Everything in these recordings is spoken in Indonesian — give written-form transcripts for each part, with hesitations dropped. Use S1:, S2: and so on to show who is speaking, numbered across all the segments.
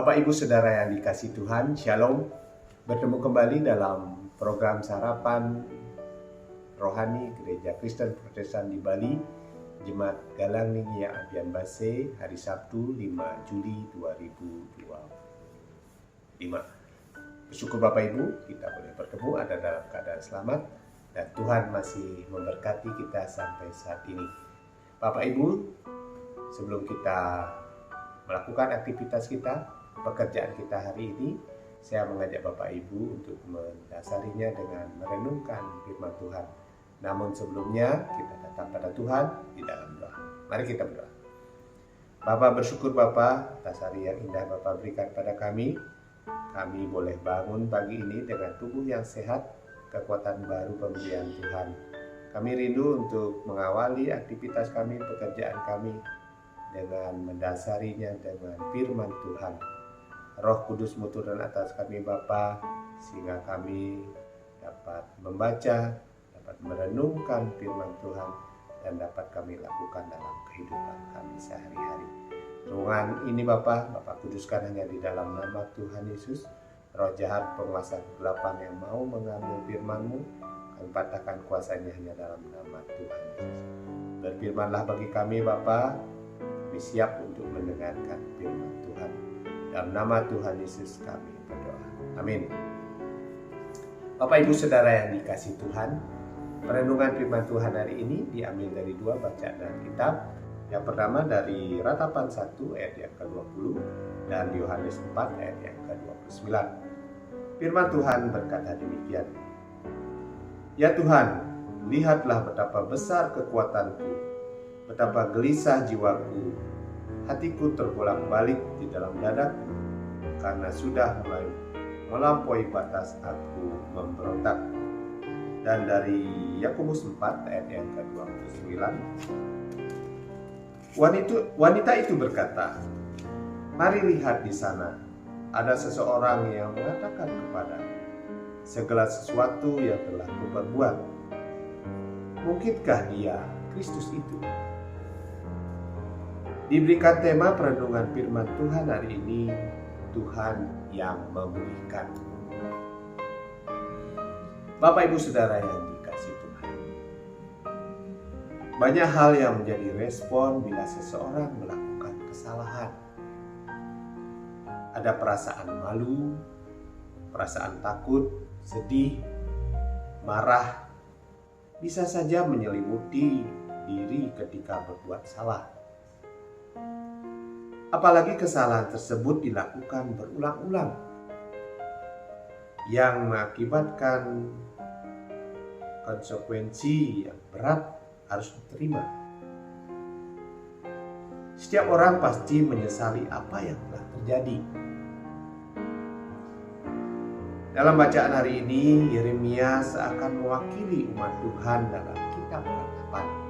S1: Bapak Ibu Saudara yang dikasihi Tuhan, Shalom. Bertemu kembali dalam program Sarapan Rohani Gereja Kristen Protestan di Bali, Jemaat Galang Ningia Abian Base, hari Sabtu 5 Juli 2025. Bersyukur Bapak Ibu, kita boleh bertemu ada dalam keadaan selamat dan Tuhan masih memberkati kita sampai saat ini. Bapak Ibu, sebelum kita melakukan aktivitas kita, pekerjaan kita hari ini, saya mengajak Bapak Ibu untuk mendasarinya dengan merenungkan firman Tuhan. Namun sebelumnya kita datang pada Tuhan di dalam doa. Mari kita berdoa. Bapak, bersyukur Bapak atas hari yang indah Bapak berikan pada kami. Kami boleh bangun pagi ini dengan tubuh yang sehat, kekuatan baru pemberian Tuhan. Kami rindu untuk mengawali aktivitas kami, pekerjaan kami dengan mendasarinya dengan firman Tuhan. Roh Kudus-Mu turun atas kami Bapa, sehingga kami dapat membaca, dapat merenungkan firman Tuhan, dan dapat kami lakukan dalam kehidupan kami sehari-hari. Renungan ini Bapa kuduskan hanya di dalam nama Tuhan Yesus. Roh jahat penguasa kegelapan yang mau mengambil firman-Mu, kami patahkan kuasanya hanya dalam nama Tuhan Yesus. Berfirmanlah bagi kami Bapa, kami siap untuk mendengarkan firman Tuhan. Dalam nama Tuhan Yesus kami berdoa. Amin. Bapak Ibu Saudara yang dikasihi Tuhan, perenungan firman Tuhan hari ini diambil dari dua bacaan dalam kitab. Yang pertama dari Ratapan 1 ayat yang ke-20 dan Yohanes 4 ayat yang ke-29. Firman Tuhan berkata demikian. Ya Tuhan, lihatlah betapa besar kekuatanku, betapa gelisah jiwaku. Hatiku terbolak-balik di dalam dadaku, karena sudah mulai melampaui batas aku memberontak. Dan dari Yakobus 4 ayat yang ke-29, wanita itu berkata, mari lihat di sana, ada seseorang yang mengatakan kepadaku, segala sesuatu yang telah kuperbuat. Mungkinkah dia Kristus itu? Diberikan tema perenungan firman Tuhan hari ini, Tuhan yang memulihkan. Bapak Ibu Saudara yang dikasihi Tuhan, banyak hal yang menjadi respon bila seseorang melakukan kesalahan. Ada perasaan malu, perasaan takut, sedih, marah, bisa saja menyelimuti diri ketika berbuat salah. Apalagi kesalahan tersebut dilakukan berulang-ulang yang mengakibatkan konsekuensi yang berat harus diterima. Setiap orang pasti menyesali apa yang telah terjadi. Dalam bacaan hari ini, Yeremia seakan mewakili umat Tuhan dalam kitab Ratapan.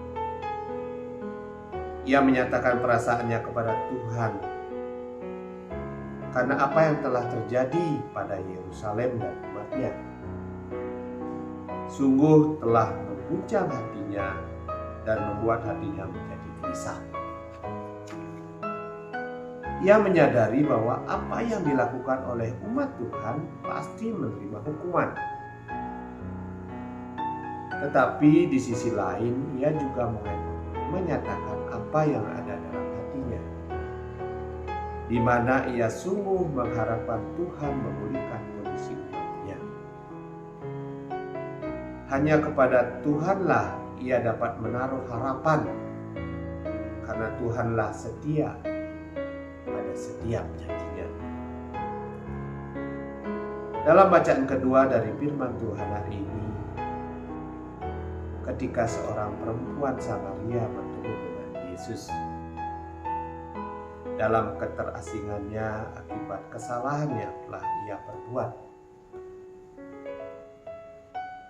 S1: Ia menyatakan perasaannya kepada Tuhan karena apa yang telah terjadi pada Yerusalem dan umatnya. Sungguh telah mengguncang hatinya dan membuat hatinya menjadi gelisah. Ia menyadari bahwa apa yang dilakukan oleh umat Tuhan pasti menerima hukuman. Tetapi di sisi lain, ia juga menyatakan apa yang ada dalam hatinya, di mana ia sungguh mengharapkan Tuhan memulihkan kondisi umatnya. Hanya kepada Tuhanlah ia dapat menaruh harapan, karena Tuhanlah setia pada setiap janjinya. Dalam bacaan kedua dari firman Tuhan hari ini, ketika seorang perempuan Samaria bertemu dengan Yesus dalam keterasingannya akibat kesalahan yang telah ia perbuat,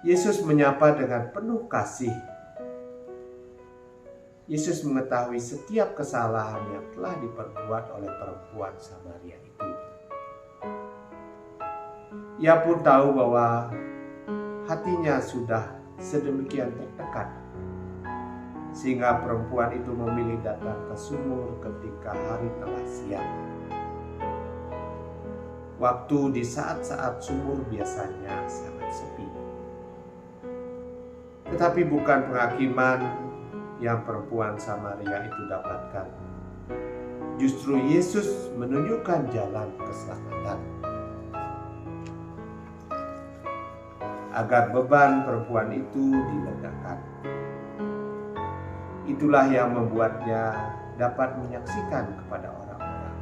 S1: Yesus menyapa dengan penuh kasih. Yesus mengetahui setiap kesalahan yang telah diperbuat oleh perempuan Samaria itu. Ia pun tahu bahwa hatinya sudah sedemikian tertekan sehingga perempuan itu memilih datang ke sumur ketika hari telah siang. Waktu di saat-saat sumur biasanya sangat sepi. Tetapi bukan penghakiman yang perempuan Samaria itu dapatkan. Justru Yesus menunjukkan jalan keselamatan. Agar beban perempuan itu dilegakan. Itulah yang membuatnya dapat menyaksikan kepada orang-orang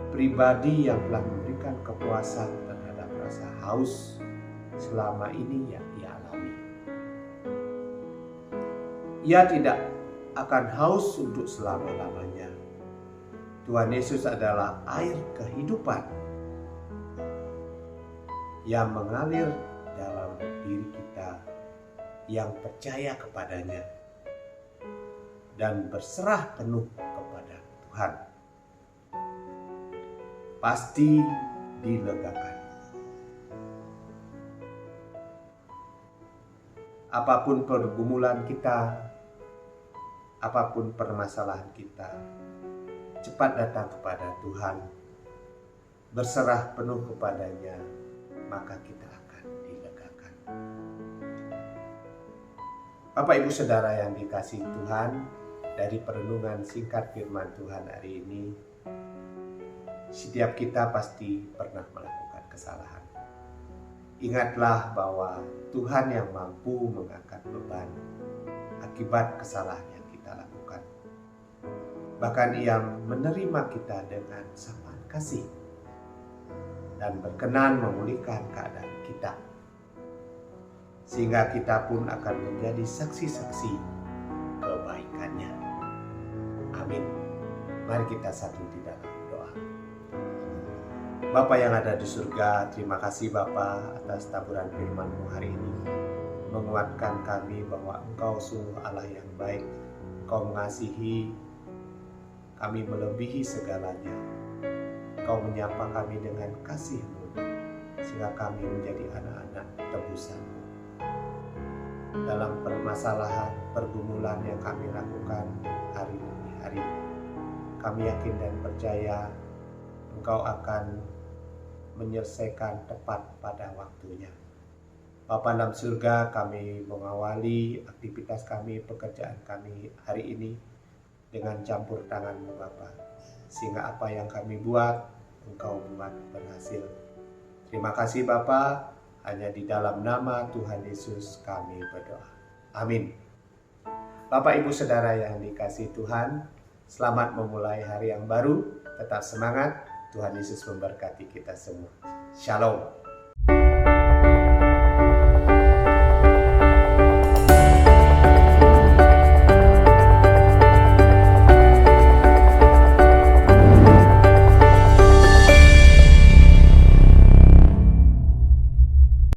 S1: pribadi yang telah memberikan kepuasan terhadap rasa haus selama ini yang ia alami. Ia tidak akan haus untuk selama-lamanya. Tuhan Yesus adalah air kehidupan yang mengalir dalam diri kita yang percaya kepadanya dan berserah penuh kepada Tuhan. Pasti dilegakan. Apapun pergumulan kita, apapun permasalahan kita, cepat datang kepada Tuhan, berserah penuh kepadanya, maka kita akan dilegakan. Bapak Ibu Saudara yang dikasihi Tuhan, dari perenungan singkat firman Tuhan hari ini, setiap kita pasti pernah melakukan kesalahan. Ingatlah bahwa Tuhan yang mampu mengangkat beban akibat kesalahan yang kita lakukan. Bahkan Ia menerima kita dengan samaan kasih dan berkenan memulihkan keadaan kita, sehingga kita pun akan menjadi saksi-saksi kebaikannya. Amin. Mari kita satu di dalam doa. Bapa yang ada di surga, terima kasih Bapa atas taburan firman-Mu hari ini, menguatkan kami bahwa Engkau sungguh Allah yang baik. Engkau mengasihi kami melebihi segalanya. Engkau menyapa kami dengan kasih-Mu, sehingga kami menjadi anak-anak tebusan-Mu. Dalam permasalahan, pergumulan yang kami lakukan hari demi hari, kami yakin dan percaya Engkau akan menyelesaikan tepat pada waktunya. Bapa dalam surga, kami mengawali aktivitas kami, pekerjaan kami hari ini dengan campur tangan-Mu Bapa, sehingga apa yang kami buat, Engkau buat berhasil. Terima kasih Bapa, hanya di dalam nama Tuhan Yesus kami berdoa. Amin. Bapak Ibu Saudara yang dikasihi Tuhan, selamat memulai hari yang baru, tetap semangat, Tuhan Yesus memberkati kita semua. Shalom.